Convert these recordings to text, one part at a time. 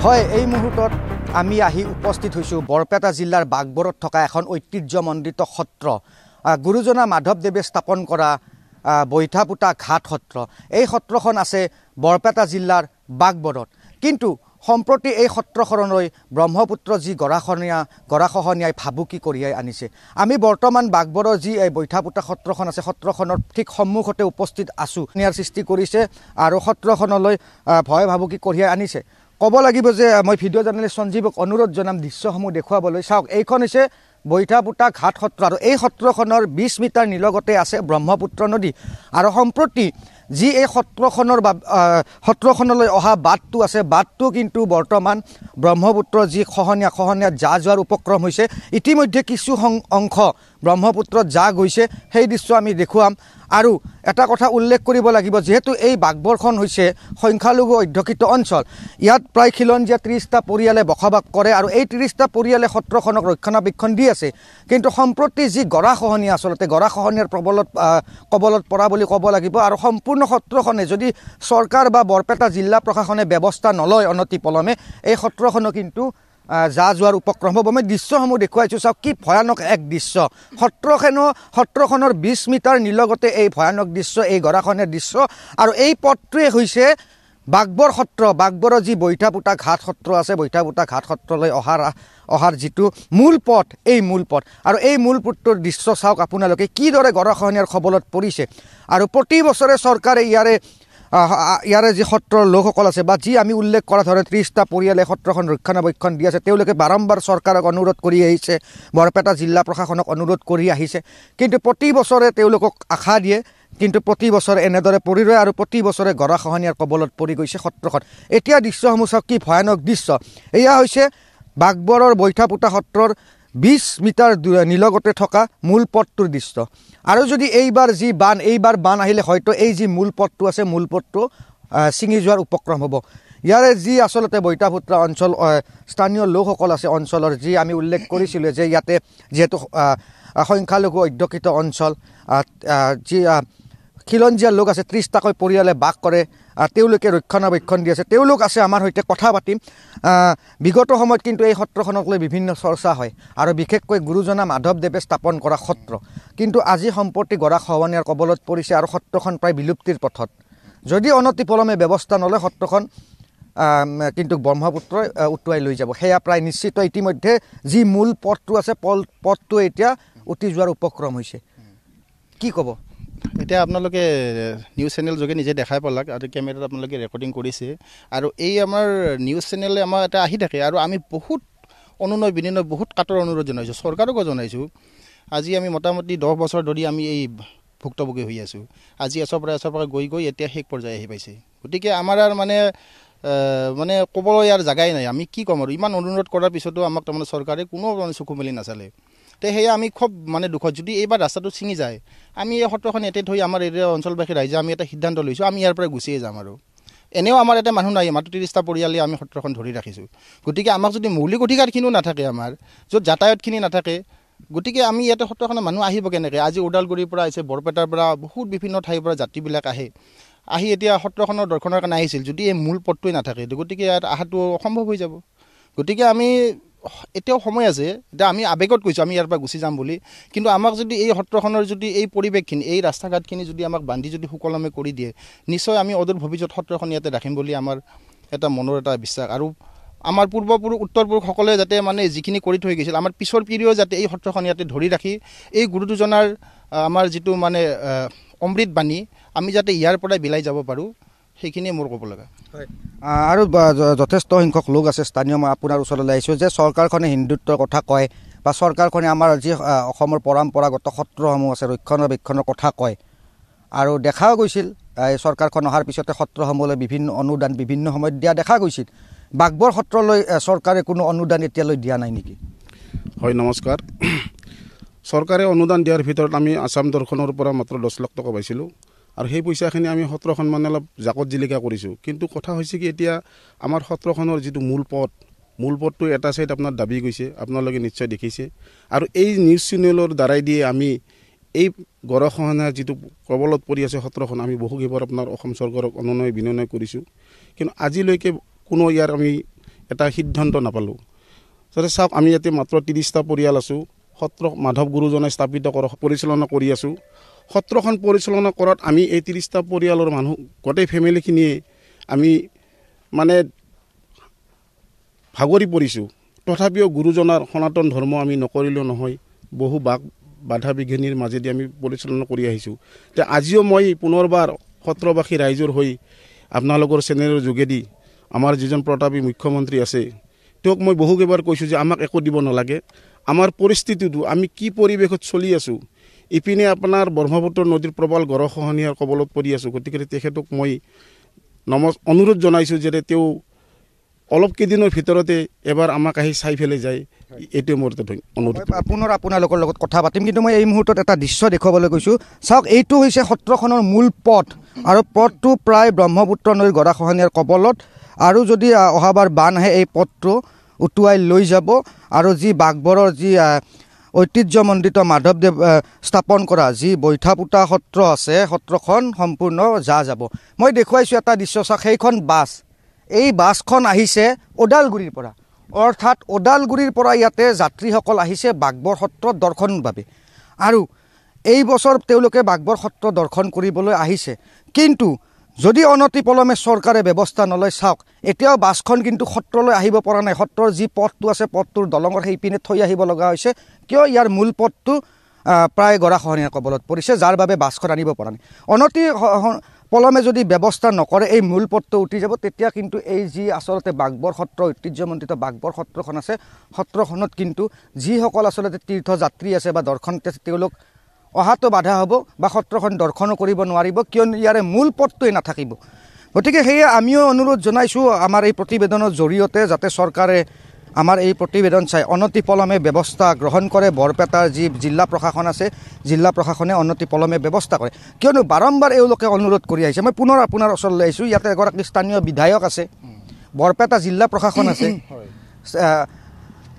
হয় এই মুহূৰ্তত আমি আহি উপস্থিত হৈছোঁ বৰপেটা জিলাৰ বাগবৰত থকা এখন ঐতিহ্যমণ্ডিত সত্ৰ গুৰুজনা মাধৱদেৱে স্থাপন কৰা বৈঠাপুতা ঘাট সত্ৰ। এই সত্ৰখন আছে বৰপেটা জিলাৰ বাগবৰত। কিন্তু সম্প্ৰতি এই সত্ৰখনলৈ ব্ৰহ্মপুত্ৰ যি গৰাখহনীয়াই ভাবুকি কঢ়িয়াই আনিছে। আমি বৰ্তমান বাগবৰৰ যি এই বৈঠাপুতা সত্ৰখন আছে সত্ৰখনৰ ঠিক সন্মুখতে উপস্থিত আছোঁ। ইয়াৰ সৃষ্টি কৰিছে আৰু সত্ৰখনলৈ ভয় ভাবুকি কঢ়িয়াই আনিছে। ক'ব লাগিব যে মই ভিডিঅ' জাৰ্নেলিষ্ট সঞ্জীৱক অনুৰোধ জনাম দৃশ্যসমূহ দেখুৱাবলৈ। চাওক, এইখন হৈছে বৈঠাপুতা ঘাট সত্ৰ আৰু এই সত্ৰখনৰ 20 মিটাৰ নিলগতে আছে ব্ৰহ্মপুত্ৰ নদী। আৰু সম্প্ৰতি যি এই সত্ৰখনলৈ অহা বাটটো আছে, বাটটো কিন্তু বৰ্তমান ব্ৰহ্মপুত্ৰৰ যি খহনীয়াত যা যোৱাৰ উপক্ৰম হৈছে। ইতিমধ্যে কিছু অংশ ব্ৰহ্মপুত্ৰত যা গৈছে, সেই দৃশ্য আমি দেখুৱাম। আৰু এটা কথা উল্লেখ কৰিব লাগিব, যিহেতু এই বাগবৰখন হৈছে সংখ্যালঘু অধ্যুষিত অঞ্চল। ইয়াত প্ৰায় খিলঞ্জীয়া 30টা পৰিয়ালে বসবাস কৰে আৰু এই 30টা পৰিয়ালে সত্ৰখনক ৰক্ষণাবেক্ষণ দি আছে। কিন্তু সম্প্ৰতি যি গৰাখহনীয়া, আচলতে গৰাখহনীয়াৰ কবলত পৰা বুলি ক'ব লাগিব। আৰু সম্পূৰ্ণ সত্ৰখনে যদি চৰকাৰ বা বৰপেটা জিলা প্ৰশাসনে ব্যৱস্থা নলয় অনতিপলমে, এই সত্ৰখনো কিন্তু যা যোৱাৰ উপক্ৰম হ'ব। মই দৃশ্যসমূহ দেখুৱাইছোঁ, চাওক কি ভয়ানক এক দৃশ্য। সত্ৰখনৰ 20 মিটাৰ নিলগতে এই ভয়ানক দৃশ্য, এই গৰাখহনীয়াৰ দৃশ্য। আৰু এই পথটোৱে হৈছে বাগবৰ সত্ৰ, বাগবৰৰ যি বৈঠাপুতা ঘাট সত্ৰ আছে, বৈঠাপুতা ঘাট সত্ৰলৈ অহাৰ যিটো মূল পথ, এই মূল পথ। আৰু এই মূল পথটোৰ দৃশ্য চাওক আপোনালোকে, কিদৰে গৰাখহনীয়াৰ কবলত পৰিছে। আৰু প্ৰতি বছৰে চৰকাৰে ইয়াৰে যি সত্ৰৰ লোকসকল আছে বা যি আমি উল্লেখ কৰা ধৰণে 30টা পৰিয়ালে সত্ৰখন ৰক্ষণাবেক্ষণ দি আছে, তেওঁলোকে বাৰম্বাৰ চৰকাৰক অনুৰোধ কৰি আহিছে, বৰপেটা জিলা প্ৰশাসনক অনুৰোধ কৰি আহিছে। কিন্তু প্ৰতি বছৰে তেওঁলোকক আশা দিয়ে, কিন্তু প্ৰতি বছৰে এনেদৰে পৰি ৰয় আৰু প্ৰতি বছৰে গৰাখহনীয়াৰ কবলত পৰি গৈছে সত্ৰখন। এতিয়া দৃশ্যসমূহ চাওক, কি ভয়ানক দৃশ্য। এয়া হৈছে বাগবৰৰ বৈঠাপুতা সত্ৰৰ 20 মিটাৰ নিলগতে থকা মূল পথটোৰ দৃশ্য। আৰু যদি এইবাৰ বান আহিলে হয়তো এই যি মূল পথটো আছে, মূল পথটো ছিঙি যোৱাৰ উপক্ৰম হ'ব। ইয়াৰে যি আচলতে বৈঠাপুতা অঞ্চল স্থানীয় লোকসকল আছে অঞ্চলৰ, যি আমি উল্লেখ কৰিছিলোঁ যে ইয়াতে যিহেতু সংখ্যালঘু অধ্যুষিত অঞ্চল, যি খিলঞ্জীয়া লোক আছে 30টাকৈ পৰিয়ালে বাস কৰে, তেওঁলোকে ৰক্ষণাবেক্ষণ দি আছে। তেওঁলোক আছে আমাৰ সৈতে কথা পাতিম। বিগত সময়ত কিন্তু এই সত্ৰখনক লৈ বিভিন্ন চৰ্চা হয় আৰু বিশেষকৈ গুৰুজনা মাধৱদেৱে স্থাপন কৰা সত্ৰ। কিন্তু আজি সম্প্ৰতি গৰাখহনীয়াৰ কবলত পৰিছে আৰু সত্ৰখন প্ৰায় বিলুপ্তিৰ পথত। যদি অনতিপলমে ব্যৱস্থা নলয়, সত্ৰখন কিন্তু ব্ৰহ্মপুত্ৰই উটুৱাই লৈ যাব, সেয়া প্ৰায় নিশ্চিত। ইতিমধ্যে যি মূল পথটো আছে, পথটো এতিয়া উটি যোৱাৰ উপক্ৰম হৈছে। কি ক'ব? এতিয়া আপোনালোকে নিউজ চেনেল যোগে নিজে দেখাই পালাক আৰু কেমেৰাত আপোনালোকে ৰেকৰ্ডিং কৰিছে। আৰু এই আমাৰ নিউজ চেনেলে আমাৰ এটা আহি থাকে আৰু আমি বহুত অনুনয় বিনয়, বহুত কাটৰ অনুৰোধ জনাইছোঁ, চৰকাৰকো জনাইছোঁ। আজি আমি মোটামুটি 10 বছৰ ধৰি আমি এই ভুক্তভোগী হৈ আছোঁ। আজি এচৰ পৰা গৈ এতিয়া শেষ পৰ্যায়ে আহি পাইছে। গতিকে আমাৰ আৰু মানে ক'বলৈ আৰু জাগাই নাই। আমি কি ক'ম আৰু, ইমান অনুৰোধ কৰাৰ পিছতো আমাক তাৰমানে চৰকাৰে কোনো চকু মেলি নাচালে। তে সেয়া আমি খুব দুখত। যদি এইবাৰ ৰাস্তাটো ছিঙি যায়, আমি এই সত্ৰখন ইয়াতে থৈ আমাৰ এৰিয়া অঞ্চলবাসী ৰাইজে আমি এটা সিদ্ধান্ত লৈছোঁ, আমি ইয়াৰ পৰা গুচিয়ে যাম। আৰু এনেও আমাৰ এটা মানুহ নাই, মাত্ৰ 30টা পৰিয়ালে আমি সত্ৰখন ধৰি ৰাখিছোঁ। গতিকে আমাক যদি মৌলিক অধিকাৰখিনিও নাথাকে, আমাৰ য'ত যাতায়াতখিনি নাথাকে, গতিকে আমি ইয়াতে সত্ৰখনৰ মানুহ আহিব কেনেকৈ? আজি ওদালগুৰিৰ পৰা আহিছে, বৰপেটাৰ পৰা বহুত বিভিন্ন ঠাইৰ পৰা যাত্ৰীবিলাক আহি এতিয়া সত্ৰখনৰ দৰ্শনৰ কাৰণে আহিছিল। যদি এই মূল পথটোৱে নাথাকে, গতিকে ইয়াত অহাটো অসম্ভৱ হৈ যাব। গতিকে আমি এতিয়াও সময় আছে, এতিয়া আমি আৱেগত কৈছোঁ আমি ইয়াৰ পৰা গুচি যাম বুলি। কিন্তু আমাক যদি এই সত্ৰখনৰ যদি এই পৰিৱেশখিনি, এই ৰাস্তা ঘাটখিনি যদি আমাক বান্ধি যদি সুকলমে কৰি দিয়ে, নিশ্চয় আমি অদূৰ ভৱিষ্যত সত্ৰখন ইয়াতে ৰাখিম বুলি আমাৰ এটা মনৰ এটা বিশ্বাস। আৰু আমাৰ পূৰ্বপুৰুষ উত্তৰ পুৰুষসকলে যাতে যিখিনি কৰি থৈ গৈছিল, আমাৰ পিছৰ পিঢ়িও যাতে এই সত্ৰখন ইয়াতে ধৰি ৰাখি এই গুৰু দুজনাৰ আমাৰ যিটো অমৃত বাণী, আমি যাতে ইয়াৰ পৰাই বিলাই যাব পাৰোঁ, সেইখিনিয়ে মোৰ ক'ব লগা। হয়, আৰু যথেষ্ট সংখ্যক লোক আছে স্থানীয়। মই আপোনাৰ ওচৰলৈ আহিছোঁ যে চৰকাৰখনে হিন্দুত্বৰ কথা কয় বা চৰকাৰখনে আমাৰ যি অসমৰ পৰম্পৰাগত সত্ৰসমূহ আছে ৰক্ষণাবেক্ষণৰ কথা কয়। আৰু দেখাও গৈছিল এই চৰকাৰখন অহাৰ পিছতে সত্ৰসমূহলৈ বিভিন্ন অনুদান বিভিন্ন সময়ত দিয়া দেখা গৈছিল। বাগবৰ সত্ৰলৈ চৰকাৰে কোনো অনুদান এতিয়ালৈ দিয়া নাই নেকি? হয়, নমস্কাৰ। চৰকাৰে অনুদান দিয়াৰ ভিতৰত আমি আসাম দৰ্শনৰ পৰা মাত্ৰ 10 লাখ টকা পাইছিলোঁ। আৰু সেই পইচাখিনি আমি সত্ৰখন অলপ জাকত জিলিকা কৰিছোঁ। কিন্তু কথা হৈছে কি, এতিয়া আমাৰ সত্ৰখনৰ যিটো মূল পথটো এটা ছাইড আপোনাৰ দাবি গৈছে, আপোনালোকে নিশ্চয় দেখিছে। আৰু এই নিউজ চেনেলৰ দ্বাৰাই দিয়ে আমি এই গৰাখহনীয়াৰ যিটো কবলত পৰি আছে সত্ৰখন, আমি বহুকেইবাৰ আপোনাৰ অসম চৰকাৰক অনুনয় বিনয় কৰিছোঁ। কিন্তু আজিলৈকে কোনো ইয়াৰ আমি এটা সিদ্ধান্ত নাপালোঁ। যাতে চাওক আমি ইয়াতে মাত্ৰ 30টা পৰিয়াল আছোঁ। সত্ৰ মাধৱ গুৰুজনে স্থাপিত কৰা পৰিচালনা কৰি আছোঁ। সত্ৰখন পৰিচালনা কৰাত আমি এই 30টা পৰিয়ালৰ মানুহ গোটেই ফেমিলিখিনিয়ে আমি মানে ভাগৰি পৰিছোঁ। তথাপিও গুৰুজনাৰ সনাতন ধৰ্ম আমি নকৰিলেও নহয়, বহু বাধা বিঘিনিৰ মাজেদি আমি পৰিচালনা কৰি আহিছোঁ। তে আজিও মই পুনৰবাৰ সত্ৰবাসী ৰাইজৰ হৈ আপোনালোকৰ চেনেলৰ যোগেদি আমাৰ যিজন প্ৰতাপী মুখ্যমন্ত্ৰী আছে তেওঁক মই বহুকেইবাৰ কৈছোঁ যে আমাক একো দিব নালাগে। আমাৰ পৰিস্থিতিটো আমি কি পৰিৱেশত চলি আছোঁ, ইপিনে আপোনাৰ ব্ৰহ্মপুত্ৰ নদীৰ প্ৰবল গৰাখহনীয়াৰ কবলত পৰি আছোঁ। গতিকে তেখেতক মই অনুৰোধ জনাইছোঁ যে তেওঁ অলপ কেইদিনৰ ভিতৰতে এবাৰ আমাক আহি চাই ফেলে যায়। এইটোৱে মোৰ অনুৰোধ। পুনৰ আপোনালোকৰ লগত কথা পাতিম, কিন্তু মই এই মুহূৰ্তত এটা দৃশ্য দেখুৱাবলৈ গৈছোঁ। চাওক, এইটো হৈছে সত্ৰখনৰ মূল পথ, আৰু পথটো প্ৰায় ব্ৰহ্মপুত্ৰ নদীৰ গৰাখহনীয়াৰ কবলত, আৰু যদি অহাবাৰ বান আহে এই পথটো উটুৱাই লৈ যাব, আৰু যি বাঘবৰৰ যি ঐতিহ্যমণ্ডিত মাধৱদেৱ স্থাপন কৰা যি বৈঠাপুতা সত্ৰ আছে, সত্ৰখন সম্পূৰ্ণ যাব। মই দেখুৱাইছোঁ এটা দৃশ্য, চাওক, সেইখন বাছ, এই বাছখন আহিছে ওদালগুৰিৰ পৰা, অৰ্থাৎ ওদালগুৰিৰ পৰা ইয়াতে যাত্ৰীসকল আহিছে বাঘবৰ সত্ৰ দৰ্শনৰ বাবে, আৰু এই বছৰ তেওঁলোকে বাঘবৰ সত্ৰ দৰ্শন কৰিবলৈ আহিছে। কিন্তু যদি অনতিপলমে চৰকাৰে ব্যৱস্থা নলয়, চাওক, এতিয়াও বাছখন কিন্তু সত্ৰলৈ আহিব পৰা নাই। সত্ৰৰ যি পথটো আছে, পথটোৰ দলঙৰ সেইপিনে থৈ আহিব লগা হৈছে, কিয় ইয়াৰ মূল পথটো প্ৰায় গৰাখহনীয়াৰ কবলত পৰিছে, যাৰ বাবে বাছখন আনিব পৰা নাই। পলমে যদি ব্যৱস্থা নকৰে এই মূল পথটো উঠি যাব, তেতিয়া কিন্তু এই যি আচলতে বাঘবৰ সত্ৰ ঐতিহ্যমণ্ডিত বাঘবৰ সত্ৰখন আছে, সত্ৰখনত কিন্তু যিসকল আচলতে তীৰ্থযাত্ৰী আছে বা দৰ্শনাৰ্থী আছে, তেওঁলোক অহাটো বাধা হ'ব বা সত্ৰখন দৰ্শনো কৰিব নোৱাৰিব, কিয়নো ইয়াৰে মূল পথটোৱে নাথাকিব। গতিকে সেয়ে আমিও অনুৰোধ জনাইছোঁ আমাৰ এই প্ৰতিবেদনৰ জৰিয়তে, যাতে চৰকাৰে আমাৰ এই প্ৰতিবেদন চাই অনতিপলমে ব্যৱস্থা গ্ৰহণ কৰে। বৰপেটাৰ যি জিলা প্ৰশাসন আছে, জিলা প্ৰশাসনে অনতিপলমে ব্যৱস্থা কৰে, কিয়নো বাৰম্বাৰ এওঁলোকে অনুৰোধ কৰি আহিছে। মই পুনৰ আপোনাৰ ওচৰলৈ আহিছোঁ। ইয়াতে এগৰাকী স্থানীয় বিধায়ক আছে, বৰপেটা জিলা প্ৰশাসন আছে,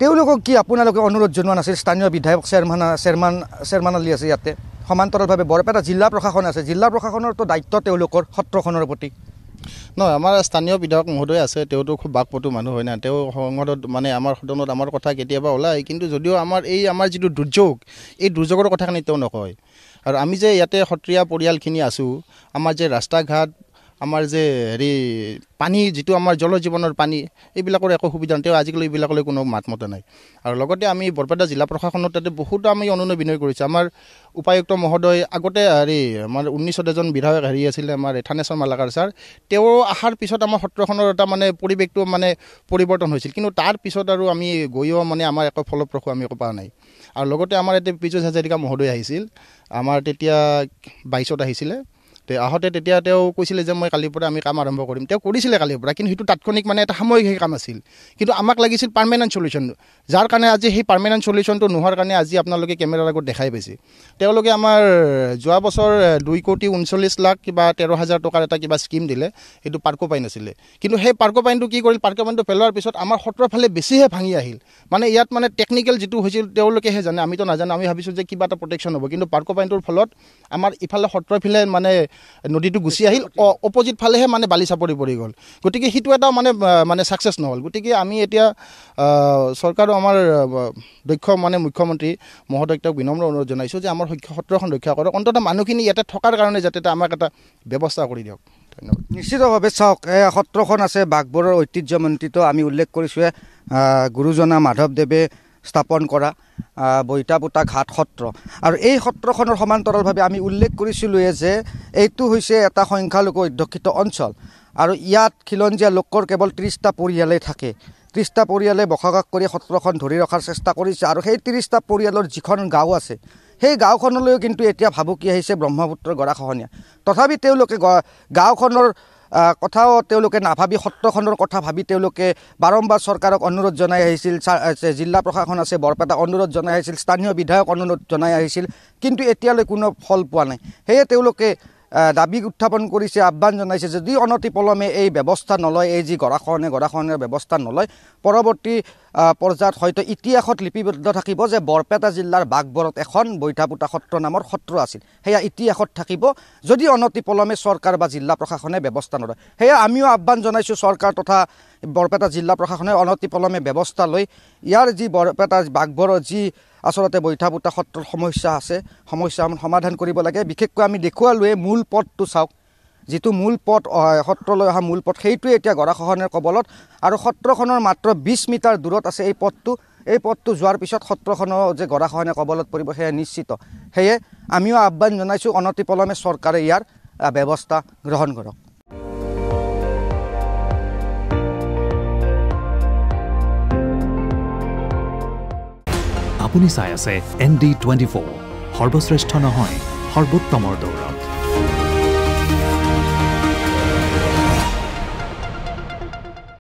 তেওঁলোকক কি আপোনালোকে অনুৰোধ জনোৱা নাছিল? স্থানীয় বিধায়ক চেয়াৰমান আলি আছে ইয়াতে, সমান্তৰালভাৱে বৰপেটা জিলা প্ৰশাসন আছে, জিলা প্ৰশাসনৰতো দায়িত্ব তেওঁলোকৰ সত্ৰখনৰ প্ৰতি। নহয়, আমাৰ স্থানীয় বিধায়ক মহোদয় আছে, তেওঁতো খুব বাকপটু মানুহ হয় না, তেওঁ সংসদত মানে আমাৰ সদনত আমাৰ কথা কেতিয়াবা ওলায়, কিন্তু যদিও আমাৰ যিটো দুৰ্যোগ, এই দুৰ্যোগৰ কথাখিনি তেওঁ নকয়। আৰু আমি যে ইয়াতে সত্ৰীয়া পৰিয়ালখিনি আছোঁ, আমাৰ যে ৰাস্তা ঘাট, আমাৰ যে পানী, যিটো আমাৰ জল জীৱনৰ পানী, এইবিলাকৰ একো সুবিধা নাই। তেওঁ আজিকালি এইবিলাকলৈ কোনো মাত মতা নাই। আৰু লগতে আমি বৰপেটা জিলা প্ৰশাসনৰ তাতে বহুতো আমি অনুনয় বিনয় কৰিছোঁ। আমাৰ উপায়ুক্ত মহোদয় আগতে আমাৰ 19ত এজন বিধায়ক আছিলে, আমাৰ থানেশ্বৰ মালাকাৰ ছাৰ, তেওঁ অহাৰ পিছত আমাৰ সত্ৰখনৰ এটা মানে পৰিৱেশটো মানে পৰিৱৰ্তন হৈছিল, কিন্তু তাৰ পিছত আৰু আমি গৈও মানে আমাৰ একো ফলপ্ৰসূ আমি একো পোৱা নাই। আৰু লগতে আমাৰ ইয়াতে পীযুষ হাজৰিকা মহোদয় আহিছিল, আমাৰ তেতিয়া 22ত আহিছিলে। আহোঁতে তেতিয়া তেওঁ কৈছিলে যে মই কালিৰ পৰা আমি কাম আৰম্ভ কৰিম। তেওঁ কৰিছিলে কালিৰ পৰা, কিন্তু সেইটো তাৎক্ষণিক মানে এটা সাময়িক কাম আছিল, কিন্তু আমাক লাগিছিল পাৰ্মানেণ্ট চলিউশ্যন, যাৰ কাৰণে আজি সেই পাৰ্মানেণ্ট চলিউশ্যনটো নোহোৱাৰ কাৰণে আজি আপোনালোকে কেমেৰাৰ আগত দেখাই পাইছে। তেওঁলোকে আমাৰ যোৱা বছৰ 2,39,00,000 কিবা 13,000 টকাৰ এটা কিবা স্কীম দিলে, সেইটো পাৰ্কো পাইন আছিলে। কিন্তু সেই পাৰ্কো পাইনটো কি কৰিল, পাৰ্কো পাইনটো পেলোৱাৰ পিছত আমাৰ সত্ৰৰ ফালে বেছিহে ভাঙি আহিল। মানে ইয়াত মানে টেকনিকেল যিটো হৈছিল তেওঁলোকেহে জানে, আমিতো নাজানো। আমি ভাবিছোঁ যে কিবা এটা প্ৰটেকশ্যন হ'ব, কিন্তু পাৰ্কো পাইনটোৰ ফলত আমাৰ ইফালে সত্ৰৰ ফালে মানে নদীটো গুচি আহিল, অপজিট ফালেহে মানে বালি চাপৰি পৰি গ'ল। গতিকে সেইটো এটা মানে ছাকচেছ নহ'ল। গতিকে আমি এতিয়া চৰকাৰো আমাৰ দক্ষ মানে মুখ্যমন্ত্ৰী মহোদয়ক তেওঁক বিনম্ৰ অনুৰোধ জনাইছোঁ যে আমাৰ সত্ৰখন ৰক্ষা কৰক, অন্ততঃ মানুহখিনি ইয়াতে থকাৰ কাৰণে যাতে আমাক এটা ব্যৱস্থা কৰি দিয়ক। ধন্যবাদ। নিশ্চিতভাৱে চাওক, সত্ৰখন আছে বাঘবৰৰ ঐতিহ্যমণ্ডিত, আমি উল্লেখ কৰিছোঁৱে গুৰুজনা মাধৱদেৱে স্থাপন কৰা বৈঠাপুতা ঘাট সত্ৰ, আৰু এই সত্ৰখনৰ সমান্তৰালভাৱে আমি উল্লেখ কৰিছিলোঁৱে যে এইটো হৈছে এটা সংখ্যালঘু অধ্যুষিত অঞ্চল, আৰু ইয়াত খিলঞ্জীয়া লোকৰ কেৱল 30টা পৰিয়ালেই থাকে। 30টা পৰিয়ালে বসবাস কৰি সত্ৰখন ধৰি ৰখাৰ চেষ্টা কৰিছে, আৰু সেই 30টা পৰিয়ালৰ যিখন গাঁও আছে, সেই গাঁওখনলৈও কিন্তু এতিয়া ভাবুকি আহিছে ব্ৰহ্মপুত্ৰৰ গৰাখহনীয়া। তথাপি তেওঁলোকে গাঁওখনৰ কথাও তেওঁলোকে নাভাবি সত্ৰখনৰ কথা ভাবি তেওঁলোকে বাৰম্বাৰ চৰকাৰক অনুৰোধ জনাই আহিছিল, জিলা প্ৰশাসন আছে বৰপেটা অনুৰোধ জনাই আহিছিল, স্থানীয় বিধায়ক অনুৰোধ জনাই আহিছিল, কিন্তু এতিয়ালৈ কোনো ফল পোৱা নাই। সেয়ে তেওঁলোকে দাবী উত্থাপন কৰিছে, আহ্বান জনাইছে, যদি অনতিপলমে এই ব্যৱস্থা নলয়, এই যি গৰাখহনীয়াৰ ব্যৱস্থা নলয়, পৰৱৰ্তী পৰ্যায়ত হয়তো ইতিহাসত লিপিবদ্ধ থাকিব যে বৰপেটা জিলাৰ বাঘবৰত এখন বৈঠাপুতা সত্ৰ নামৰ সত্ৰ আছিল। সেয়া ইতিহাসত থাকিব যদি অনতিপলমে চৰকাৰ বা জিলা প্ৰশাসনে ব্যৱস্থা নলয়। সেয়া আমিও আহ্বান জনাইছোঁ চৰকাৰ তথা বৰপেটা জিলা প্ৰশাসনে অনতিপলমে ব্যৱস্থা লৈ ইয়াৰ যি বৰপেটা বাঘবৰৰ যি আচলতে বৈঠাপুতা সত্ৰৰ সমস্যা আছে, সমস্যাসমূহ সমাধান কৰিব লাগে। বিশেষকৈ আমি দেখুৱালোৱে মূল পথটো চাওক, যিটো মূল পথ সত্ৰলৈ অহা মূল পথ, সেইটোৱে এতিয়া গৰাখহনীয়াৰ কবলত, আৰু সত্ৰখনৰ মাত্ৰ 20 মিটাৰ দূৰত আছে এই পথটো। এই পথটো যোৱাৰ পিছত সত্ৰখনৰ যে গৰাখহনীয়াৰ কবলত পৰিব সেয়া নিশ্চিত। সেয়ে আমিও আহ্বান জনাইছোঁ অনতিপলমে চৰকাৰে ইয়াৰ ব্যৱস্থা গ্ৰহণ কৰক। আপুনি চাই আছে ND24, সৰ্বশ্ৰেষ্ঠ নহয় সৰ্বোত্তমৰ দৌৰ।